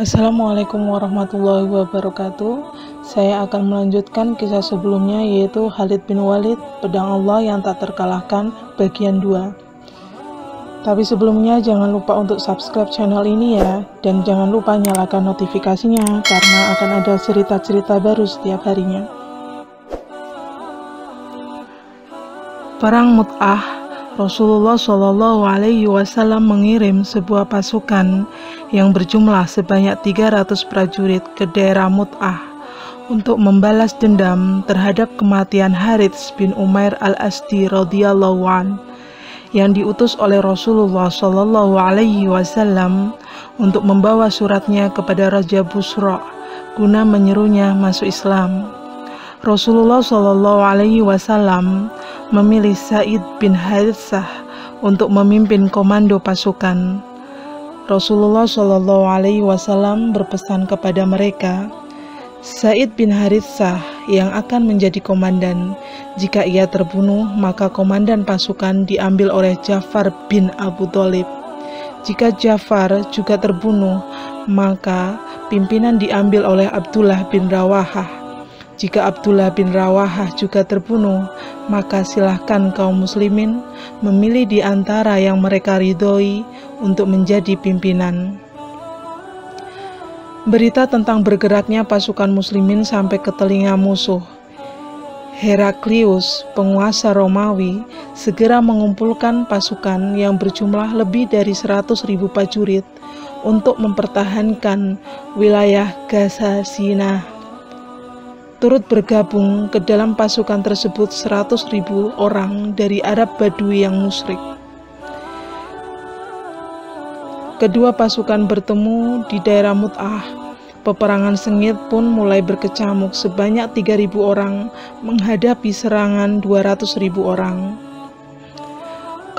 Assalamualaikum warahmatullahi wabarakatuh. Saya akan melanjutkan kisah sebelumnya, yaitu Khalid bin Walid, pedang Allah yang tak terkalahkan, bagian 2. Tapi sebelumnya jangan lupa untuk subscribe channel ini ya, dan jangan lupa nyalakan notifikasinya karena akan ada cerita-cerita baru setiap harinya. Perang Mut'ah. Rasulullah Shallallahu Alaihi Wasallam mengirim sebuah pasukan yang berjumlah sebanyak 300 prajurit ke daerah Mut'ah untuk membalas dendam terhadap kematian Harits bin Umair al-Asdi radhiyallahu an, yang diutus oleh Rasulullah Shallallahu Alaihi Wasallam untuk membawa suratnya kepada Raja Busra guna menyerunya masuk Islam. Rasulullah Shallallahu Alaihi Wasallam memilih Sa'id bin Haritsah untuk memimpin komando pasukan. Rasulullah Shallallahu Alaihi Wasallam berpesan kepada mereka, Sa'id bin Haritsah yang akan menjadi komandan. Jika ia terbunuh, maka komandan pasukan diambil oleh Ja'far bin Abu Thalib. Jika Ja'far juga terbunuh, maka pimpinan diambil oleh Abdullah bin Rawahah. Jika Abdullah bin Rawahah juga terbunuh, maka silahkan kaum muslimin memilih di antara yang mereka ridhoi untuk menjadi pimpinan. Berita tentang bergeraknya pasukan muslimin sampai ke telinga musuh. Heraklius, penguasa Romawi, segera mengumpulkan pasukan yang berjumlah lebih dari 100.000 prajurit untuk mempertahankan wilayah Gazasinah. Turut bergabung ke dalam pasukan tersebut 100.000 orang dari Arab Badui yang musyrik. Kedua pasukan bertemu di daerah Mut'ah. Peperangan sengit pun mulai berkecamuk, sebanyak 3.000 orang menghadapi serangan 200.000 orang.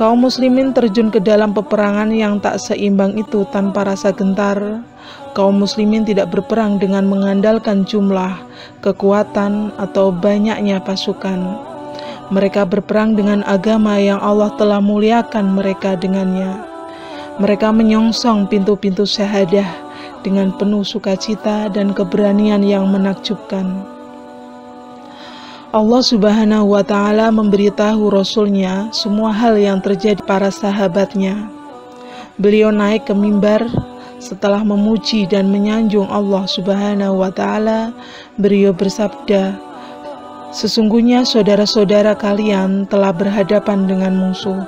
Kaum muslimin terjun ke dalam peperangan yang tak seimbang itu tanpa rasa gentar. Kaum muslimin tidak berperang dengan mengandalkan jumlah, kekuatan, atau banyaknya pasukan. Mereka berperang dengan agama yang Allah telah muliakan mereka dengannya. Mereka menyongsong pintu-pintu syahadah dengan penuh sukacita dan keberanian yang menakjubkan. Allah Subhanahu wa Ta'ala memberitahu Rasulnya semua hal yang terjadi para sahabatnya. Beliau naik ke mimbar. Setelah memuji dan menyanjung Allah Subhanahu wa Ta'ala, beliau bersabda, sesungguhnya saudara-saudara kalian telah berhadapan dengan musuh.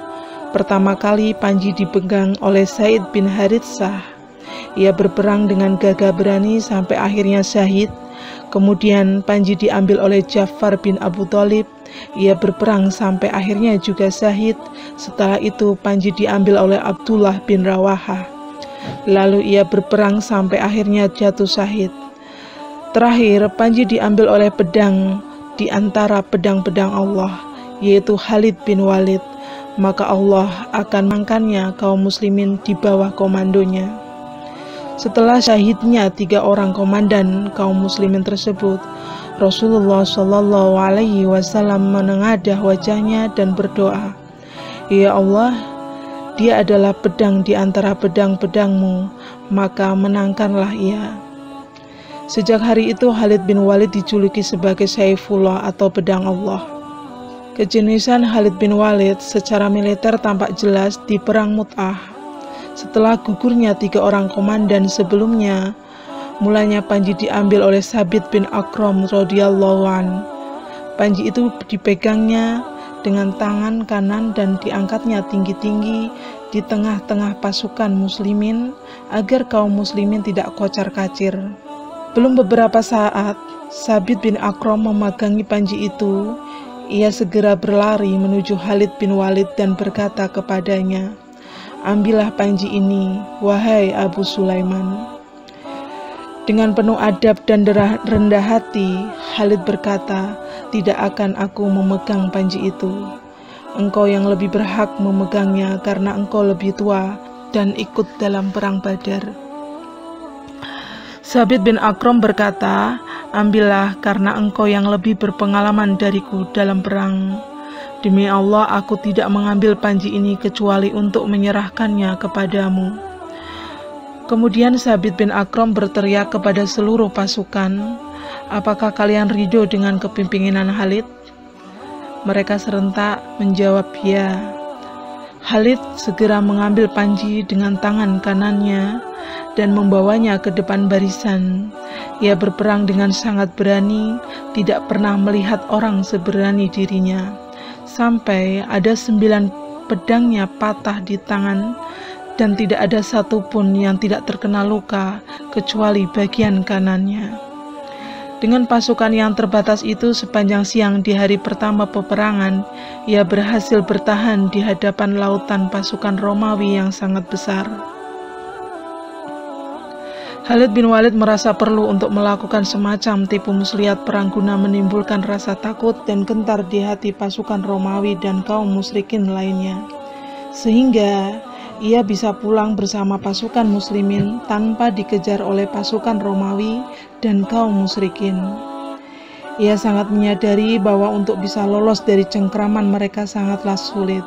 Pertama kali panji dipegang oleh Sa'id bin Haritsah. Ia berperang dengan gagah berani sampai akhirnya syahid. Kemudian panji diambil oleh Ja'far bin Abu Thalib. Ia berperang sampai akhirnya juga syahid. Setelah itu panji diambil oleh Abdullah bin Rawahah. Lalu ia berperang sampai akhirnya jatuh syahid. Terakhir, panji diambil oleh pedang di antara pedang-pedang Allah, yaitu Khalid bin Walid. Maka Allah akan mengangkatnya kaum muslimin di bawah komandonya. Setelah syahidnya 3 orang komandan kaum muslimin tersebut, Rasulullah Shallallahu Alaihi Wasallam menengadah wajahnya dan berdoa, Ya Allah, dia adalah pedang di antara pedang-pedangmu, maka menangkanlah ia. Sejak hari itu Khalid bin Walid dijuluki sebagai Saifullah atau pedang Allah. Kejeniusan Khalid bin Walid secara militer tampak jelas di perang Mut'ah. Setelah gugurnya 3 orang komandan sebelumnya, mulanya panji diambil oleh Sabit bin Akram radhiyallahu an. Panji itu dipegangnya dengan tangan kanan dan diangkatnya tinggi-tinggi di tengah-tengah pasukan muslimin agar kaum muslimin tidak kocar-kacir. Belum beberapa saat, Sabit bin Akram memegangi panji itu. Ia segera berlari menuju Khalid bin Walid dan berkata kepadanya, Ambillah panji ini, wahai Abu Sulaiman. Dengan penuh adab dan rendah hati, Khalid berkata, Tidak akan aku memegang panji itu. Engkau yang lebih berhak memegangnya karena engkau lebih tua dan ikut dalam perang Badar. Sabit bin Akram berkata, Ambillah karena engkau yang lebih berpengalaman dariku dalam perang. Demi Allah, aku tidak mengambil panji ini kecuali untuk menyerahkannya kepadamu. Kemudian Sabit bin Akram berteriak kepada seluruh pasukan, "Apakah kalian ridho dengan kepemimpinan Khalid?" Mereka serentak menjawab ya. Khalid segera mengambil panji dengan tangan kanannya dan membawanya ke depan barisan. Ia berperang dengan sangat berani, tidak pernah melihat orang seberani dirinya. Sampai ada 9 pedangnya patah di tangan, dan tidak ada satupun yang tidak terkena luka kecuali bagian kanannya. Dengan pasukan yang terbatas itu sepanjang siang di hari pertama peperangan, ia berhasil bertahan di hadapan lautan pasukan Romawi yang sangat besar. Khalid bin Walid merasa perlu untuk melakukan semacam tipu muslihat perang guna menimbulkan rasa takut dan gentar di hati pasukan Romawi dan kaum musyrikin lainnya, sehingga ia bisa pulang bersama pasukan muslimin tanpa dikejar oleh pasukan Romawi dan kaum musyrikin. Ia sangat menyadari bahwa untuk bisa lolos dari cengkraman mereka sangatlah sulit.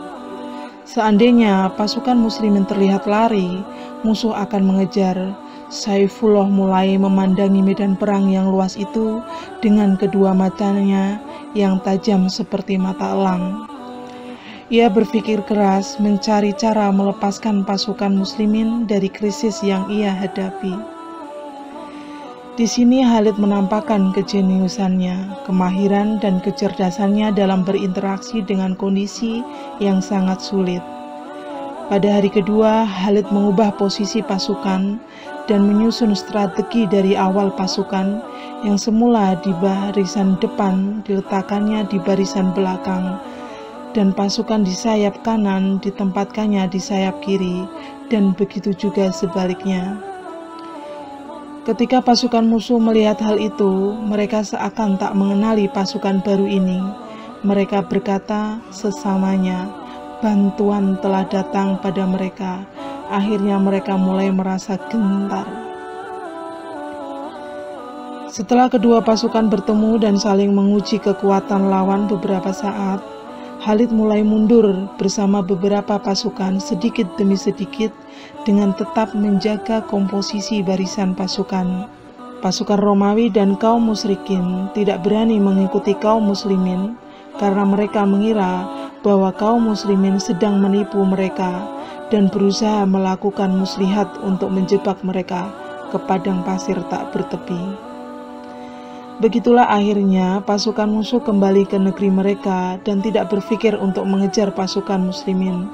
Seandainya pasukan muslimin terlihat lari, musuh akan mengejar. Saifullah mulai memandangi medan perang yang luas itu dengan kedua matanya yang tajam seperti mata elang. Ia berpikir keras mencari cara melepaskan pasukan muslimin dari krisis yang ia hadapi. Di sini Khalid menampakkan kejeniusannya, kemahiran dan kecerdasannya dalam berinteraksi dengan kondisi yang sangat sulit. Pada hari kedua, Khalid mengubah posisi pasukan dan menyusun strategi dari awal pasukan yang semula di barisan depan diletakkannya di barisan belakang, dan pasukan di sayap kanan ditempatkannya di sayap kiri, dan begitu juga sebaliknya. Ketika pasukan musuh melihat hal itu, mereka seakan tak mengenali pasukan baru ini. Mereka berkata sesamanya, bantuan telah datang pada mereka. Akhirnya mereka mulai merasa gentar. Setelah kedua pasukan bertemu dan saling menguji kekuatan lawan beberapa saat, Khalid mulai mundur bersama beberapa pasukan sedikit demi sedikit dengan tetap menjaga komposisi barisan pasukan. Pasukan Romawi dan kaum musyrikin tidak berani mengikuti kaum muslimin karena mereka mengira bahwa kaum muslimin sedang menipu mereka dan berusaha melakukan muslihat untuk menjebak mereka ke padang pasir tak bertepi. Begitulah akhirnya pasukan musuh kembali ke negeri mereka dan tidak berpikir untuk mengejar pasukan muslimin.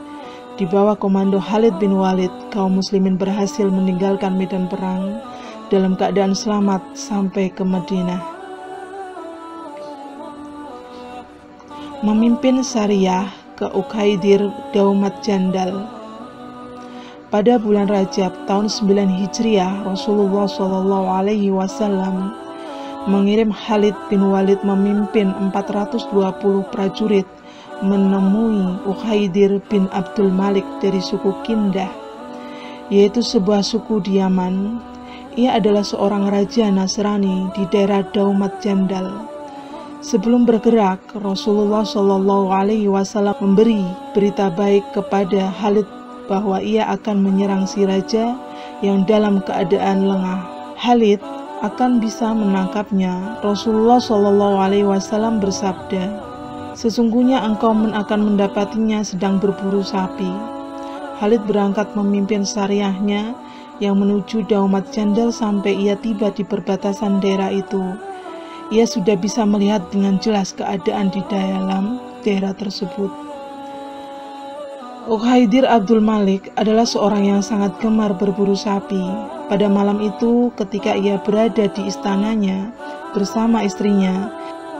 Di bawah komando Khalid bin Walid, kaum muslimin berhasil meninggalkan medan perang dalam keadaan selamat sampai ke Madinah. Memimpin Sariyah ke Ukhaidir Daumat Jandal. Pada bulan Rajab tahun 9 Hijriah, Rasulullah SAW mengirim Khalid bin Walid memimpin 420 prajurit menemui Ukhaidir bin Abdul Malik dari suku Kindah, yaitu sebuah suku di Yaman. Ia adalah seorang raja Nasrani di daerah Daumat Jandal. Sebelum bergerak, Rasulullah SAW memberi berita baik kepada Khalid bahwa ia akan menyerang si raja yang dalam keadaan lengah. Khalid akan bisa menangkapnya. Rasulullah SAW bersabda, "Sesungguhnya engkau akan mendapatinya sedang berburu sapi." Khalid berangkat memimpin sariyahnya yang menuju Daumat Jandal sampai ia tiba di perbatasan daerah itu. Ia sudah bisa melihat dengan jelas keadaan di dalam daerah tersebut. Ukhaidir Abdul Malik adalah seorang yang sangat gemar berburu sapi. Pada malam itu, ketika ia berada di istananya bersama istrinya,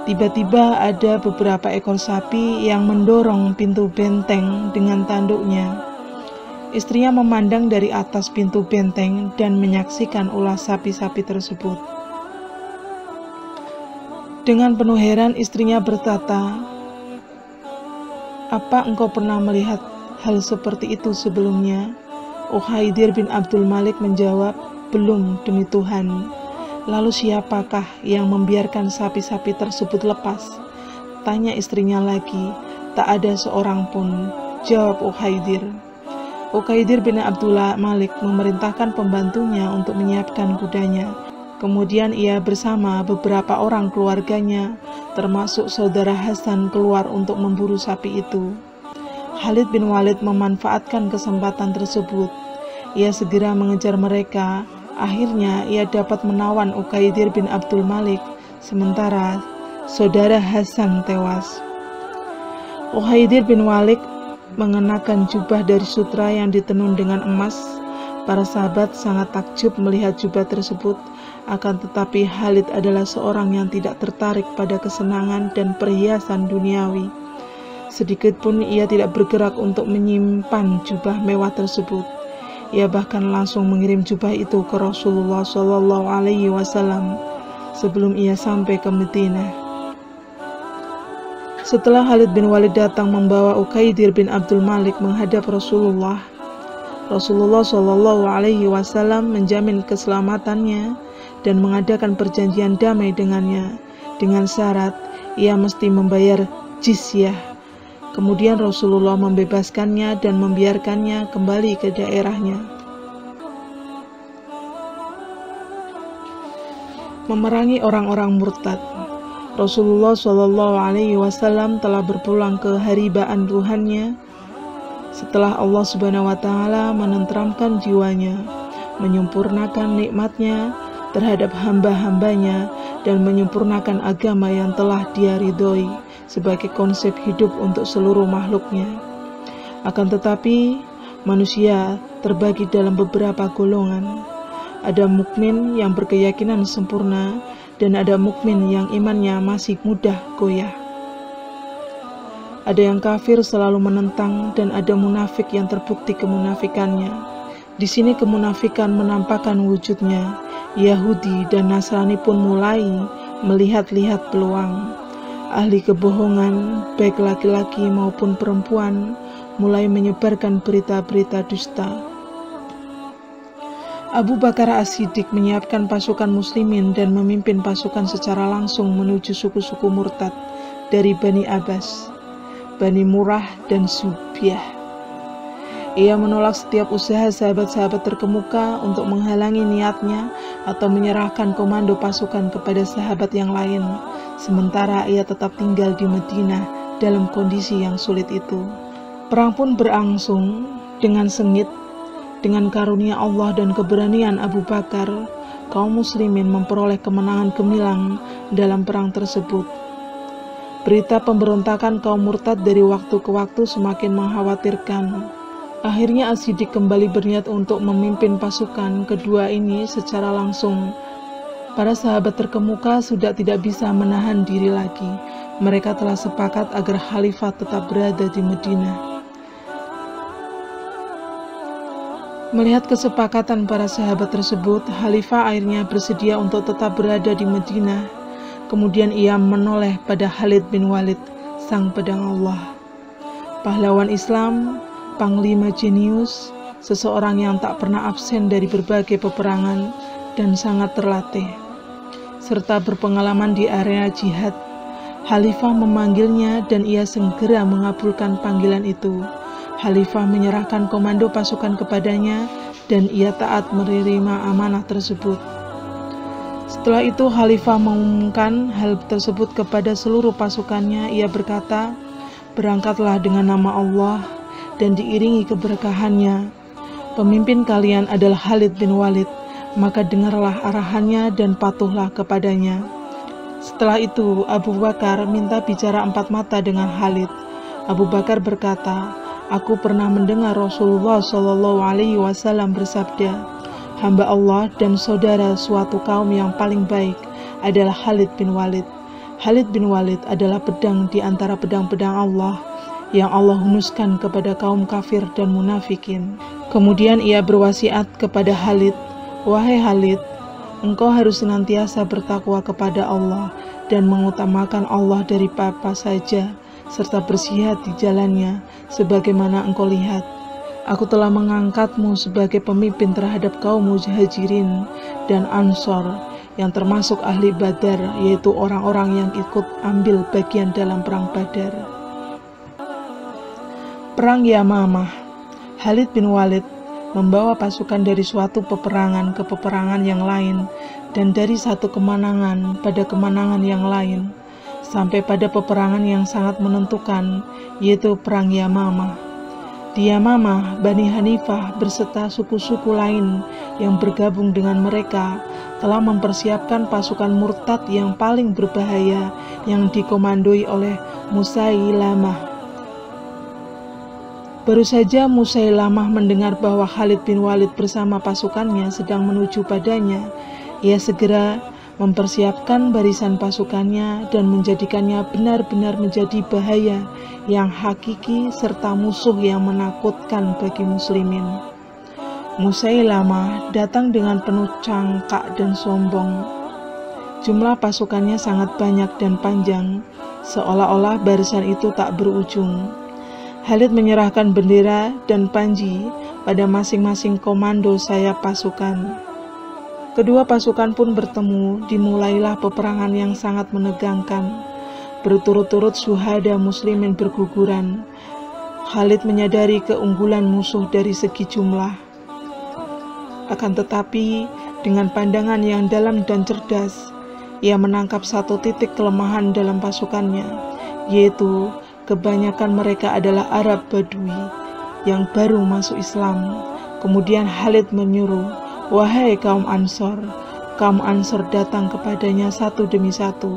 tiba-tiba ada beberapa ekor sapi yang mendorong pintu benteng dengan tanduknya. Istrinya memandang dari atas pintu benteng dan menyaksikan ulah sapi-sapi tersebut. Dengan penuh heran, istrinya berkata, "Apa engkau pernah melihat hal seperti itu sebelumnya?" Ukhaidir bin Abdul Malik menjawab, "Belum, demi Tuhan." "Lalu siapakah yang membiarkan sapi-sapi tersebut lepas?" tanya istrinya lagi. "Tak ada seorang pun," jawab Ukhaidir. Uqaidir bin Abdul Malik memerintahkan pembantunya untuk menyiapkan kudanya. Kemudian ia bersama beberapa orang keluarganya, termasuk saudara Hasan, keluar untuk memburu sapi itu. Khalid bin Walid memanfaatkan kesempatan tersebut. Ia segera mengejar mereka. Akhirnya ia dapat menawan Uqaidir bin Abdul Malik, sementara saudara Hasan tewas. Uqaidir bin Walid mengenakan jubah dari sutra yang ditenun dengan emas. Para sahabat sangat takjub melihat jubah tersebut, akan tetapi Khalid adalah seorang yang tidak tertarik pada kesenangan dan perhiasan duniawi. Sedikit pun ia tidak bergerak untuk menyimpan jubah mewah tersebut. Ia bahkan langsung mengirim jubah itu ke Rasulullah SAW sebelum ia sampai ke Madinah. Setelah Khalid bin Walid datang membawa Uqaidir bin Abdul Malik menghadap Rasulullah SAW menjamin keselamatannya dan mengadakan perjanjian damai dengannya dengan syarat ia mesti membayar jizyah. Kemudian Rasulullah membebaskannya dan membiarkannya kembali ke daerahnya. Memerangi orang-orang murtad. Rasulullah SAW telah berpulang ke haribaan Tuhannya setelah Allah Subhanahu wa Ta'ala menenteramkan jiwanya, menyempurnakan nikmatnya terhadap hamba-hambanya, dan menyempurnakan agama yang telah Dia ridhoi sebagai konsep hidup untuk seluruh makhluknya. Akan tetapi, manusia terbagi dalam beberapa golongan. Ada mukmin yang berkeyakinan sempurna, dan ada mukmin yang imannya masih mudah goyah. Ada yang kafir selalu menentang, dan ada munafik yang terbukti kemunafikannya. Di sini kemunafikan menampakkan wujudnya. Yahudi dan Nasrani pun mulai melihat-lihat peluang. Ahli kebohongan, baik laki-laki maupun perempuan, mulai menyebarkan berita-berita dusta. Abu Bakar As-Siddiq menyiapkan pasukan muslimin dan memimpin pasukan secara langsung menuju suku-suku murtad dari Bani Abbas, Bani Murrah, dan Zubyah. Ia menolak setiap usaha sahabat-sahabat terkemuka untuk menghalangi niatnya atau menyerahkan komando pasukan kepada sahabat yang lain, sementara ia tetap tinggal di Madinah dalam kondisi yang sulit itu. Perang pun berlangsung dengan sengit. Dengan karunia Allah dan keberanian Abu Bakar, kaum muslimin memperoleh kemenangan gemilang dalam perang tersebut. Berita pemberontakan kaum murtad dari waktu ke waktu semakin mengkhawatirkan. Akhirnya As-Siddiq kembali berniat untuk memimpin pasukan kedua ini secara langsung. Para sahabat terkemuka sudah tidak bisa menahan diri lagi. Mereka telah sepakat agar khalifah tetap berada di Madinah. Melihat kesepakatan para sahabat tersebut, khalifah akhirnya bersedia untuk tetap berada di Madinah. Kemudian ia menoleh pada Khalid bin Walid, sang pedang Allah. Pahlawan Islam, panglima jenius, seseorang yang tak pernah absen dari berbagai peperangan dan sangat terlatih, serta berpengalaman di area jihad. Khalifah memanggilnya dan ia segera mengabulkan panggilan itu. Khalifah menyerahkan komando pasukan kepadanya dan ia taat menerima amanah tersebut. Setelah itu Khalifah mengumumkan hal tersebut kepada seluruh pasukannya. Ia berkata, "Berangkatlah dengan nama Allah dan diiringi keberkahannya. Pemimpin kalian adalah Khalid bin Walid, maka dengarlah arahannya dan patuhlah kepadanya." Setelah itu Abu Bakar minta bicara empat mata dengan Khalid. Abu Bakar berkata, "Aku pernah mendengar Rasulullah SAW bersabda, hamba Allah dan saudara suatu kaum yang paling baik adalah Khalid bin Walid. Khalid bin Walid adalah pedang di antara pedang-pedang Allah yang Allah hunuskan kepada kaum kafir dan munafikin." Kemudian ia berwasiat kepada Khalid, "Wahai Khalid, engkau harus senantiasa bertakwa kepada Allah dan mengutamakan Allah dari apa saja, serta berjihad di jalannya, sebagaimana engkau lihat. Aku telah mengangkatmu sebagai pemimpin terhadap kaum Muhajirin dan Ansor, yang termasuk ahli Badar, yaitu orang-orang yang ikut ambil bagian dalam perang Badar." Perang Yamamah. Khalid bin Walid membawa pasukan dari suatu peperangan ke peperangan yang lain, dan dari satu kemenangan pada kemenangan yang lain, sampai pada peperangan yang sangat menentukan, yaitu Perang Yamamah. Di Yamamah, Bani Hanifah berserta suku-suku lain yang bergabung dengan mereka telah mempersiapkan pasukan murtad yang paling berbahaya yang dikomandoi oleh Musailamah. Baru saja Musailamah mendengar bahwa Khalid bin Walid bersama pasukannya sedang menuju padanya, ia segera mempersiapkan barisan pasukannya dan menjadikannya benar-benar menjadi bahaya yang hakiki serta musuh yang menakutkan bagi muslimin. Musailamah datang dengan penuh cangkak dan sombong. Jumlah pasukannya sangat banyak dan panjang, seolah-olah barisan itu tak berujung. Khalid menyerahkan bendera dan panji pada masing-masing komando sayap pasukan. Kedua pasukan pun bertemu, dimulailah peperangan yang sangat menegangkan. Berturut-turut syuhada muslimin berguguran. Khalid menyadari keunggulan musuh dari segi jumlah. Akan tetapi, dengan pandangan yang dalam dan cerdas, ia menangkap satu titik kelemahan dalam pasukannya, yaitu kebanyakan mereka adalah Arab Badui yang baru masuk Islam. Kemudian Khalid menyuruh, "Wahai kaum Ansor." Kaum Ansor datang kepadanya satu demi satu.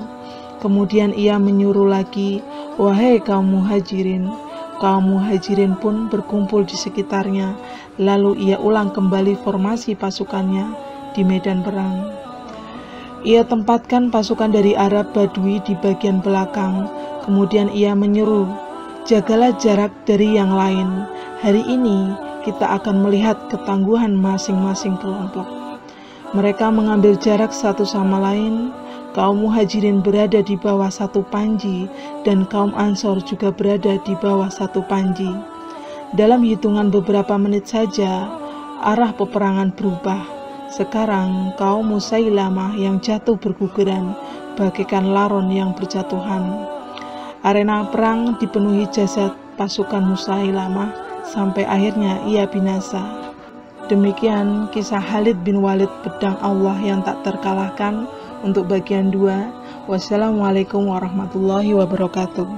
Kemudian ia menyuruh lagi, "Wahai kaum Muhajirin." Kaum Muhajirin pun berkumpul di sekitarnya. Lalu ia ulang kembali formasi pasukannya di medan perang. Ia tempatkan pasukan dari Arab Badui di bagian belakang. Kemudian ia menyeru, "Jagalah jarak dari yang lain. Hari ini kita akan melihat ketangguhan masing-masing kelompok." Mereka mengambil jarak satu sama lain. Kaum Muhajirin berada di bawah satu panji, dan kaum Ansor juga berada di bawah satu panji. Dalam hitungan beberapa menit saja, arah peperangan berubah. Sekarang kaum Musailamah yang jatuh berguguran, bagaikan laron yang berjatuhan. Arena perang dipenuhi jasad pasukan Musailamah sampai akhirnya ia binasa. Demikian kisah Khalid bin Walid, pedang Allah yang tak terkalahkan, untuk bagian 2. Wassalamualaikum warahmatullahi wabarakatuh.